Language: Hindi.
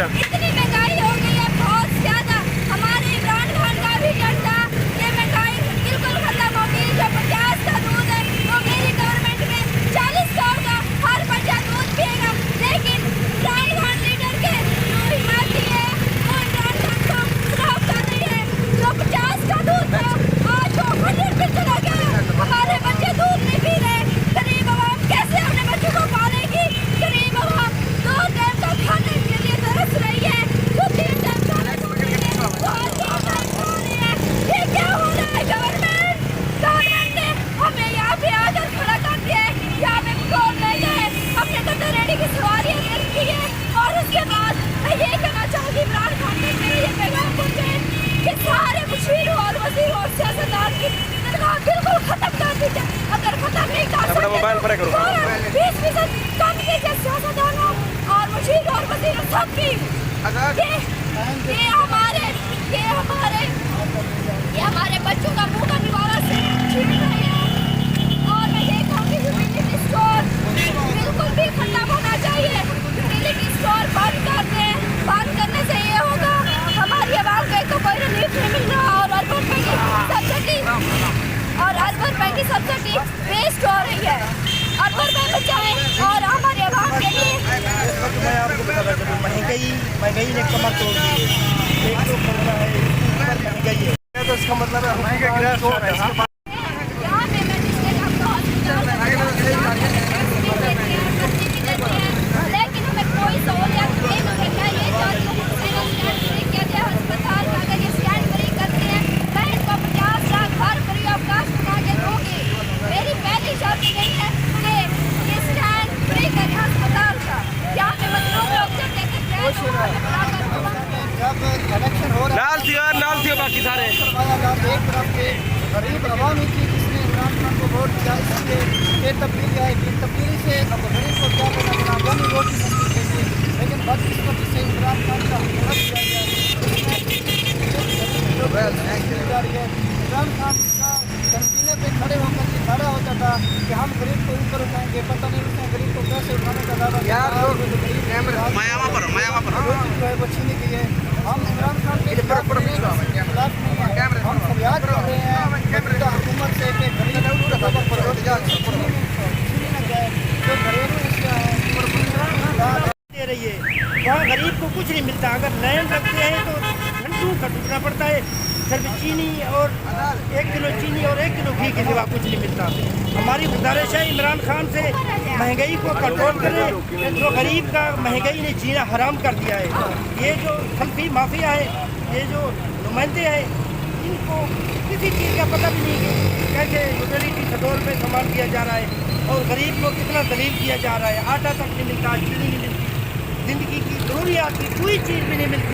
अच्छा इतनी महंगाई हो गई है बहुत ज्यादा। हमारे इमरान खान का भी डंडा, ये महंगाई बिल्कुल खत्म होगी। जो 50 का दूध है वो मेरी गवर्नमेंट में 40 का होगा, हर बच्चा दूध पिएगा। लेकिन इमरान खान लीडर के जो हिमायती है वो इमरान खान को खराब कर रही है। जो 50 का दूध था आज वो 100 पे चला गया। हमारे बच्चे दूध नहीं पी रहे। गरीब आवाम कैसे अपने बच्चों को पालेगी? गरीब आवाम 2 टाइम का खाने के लिए तरस रही है, जो 3 टाइम खाना खा रही है वो आज 2 टाइम खा रही है। ये क्या हो रहा है? गवर्नमेंट ने हमें यहाँ पे आकर खड़ा कर दिया है। यहाँ पे पेट्रोल ले गए, अपने कतर रेडी की सवारियाँ दे रखी है। और उसके बाद मैं ये कहना चाहूँगी इमरान खान ने ये पैगाम पहुँचे कि सारे मुशीर और वजीर और सियासतदान की तनख्वाह बिल्कुल खत्म कर दीजिए। अगर खत्म नहीं कर सकते 20% कम कीजिए सियासतदानों और मुशीर और वजीर सबकी। ये हमारे बच्चों का मुंह का निवारा से छीन रहे हैं। और मैं ये कहूँगी यूटिलिटी स्टोर बिल्कुल भी खत्म होना चाहिए। यूटिलिटी स्टोर बंद कर दें। बंद करने से ये होगा हमारी आवाम को एक तो कोई रिलीफ नहीं मिल रहा और अर्बन रुपए की सब्सिडी वेस्ट हो रही है। अर्बन रुपए बचाएं और हमारे आवाम के लिए। मैं आपको बता रहा था महंगाई ने कमर तोड़ दी है। एक तो खर्चा है, महंगाई है, तो इसका मतलब है महंगा गिरास हो रहा है। यहाँ पे मैं जिसके आपको लेकिन हमें कोई सहूलियत नहीं मिल रही है। ये चाहती हूँ अस्पताल का अगर ये स्कैन फ्री करते हैं मैं इनको 50 लाख भर फ्री ऑफ कास्ट बना के दूँगी। मेरी पहली शर्त यही है कि ये स्कैन फ्री करें अस्पताल का। यहाँ पे मजलूम लोग जब देखते हैं जब इलेक्शन हो रहा नाल थियो बाकी सारे एक तरफ के गरीब आवामी थी जिसने इमरान खान को वोट दिया, इसलिए ये तब्दीली आएगी। तब्दीली से अब गरीब को क्या लेना देना आवामी वोट की तब्दीली देंगे। लेकिन बदकिस्मती से इमरान खान का हुकूमत किया गया जा रही है। इमरान खान का कंटीने पे खड़े होकर के खड़ा होता था कि हम गरीब को ऊपर उठाएंगे। पता नहीं उसने गरीब को कैसे उठाने का दावा किया। जो है वो छीनी गई है। हम इमरान खान के खिलाफ नहीं है, हम फरियाद कर रहे हैं हुकूमत से कि गरीब जो घरेलू मुद्दा है दे रही है। वहाँ गरीब को कुछ नहीं मिलता। अगर लाइन लगते हैं तो घंटों खटना पड़ता है। सिर्फ चीनी और 1 किलो चीनी और 1 किलो घी के सिवा कुछ नहीं मिलता। हमारी गुजारिश है इमरान खान से महंगाई को कंट्रोल करें। जो गरीब का महंगाई ने जीना हराम कर दिया है। ये जो सल्फी माफिया है, ये जो नुमाइंदे हैं, इनको किसी चीज़ का पता भी नहीं है कैसे यूटिलिटी स्टोर पे सामान दिया जा रहा है और गरीब को कितना दलील किया जा रहा है। आटा तक नहीं मिलता, चीनी नहीं मिलती, ज़िंदगी की ज़रूरियात की कोई चीज़ भी नहीं मिलती।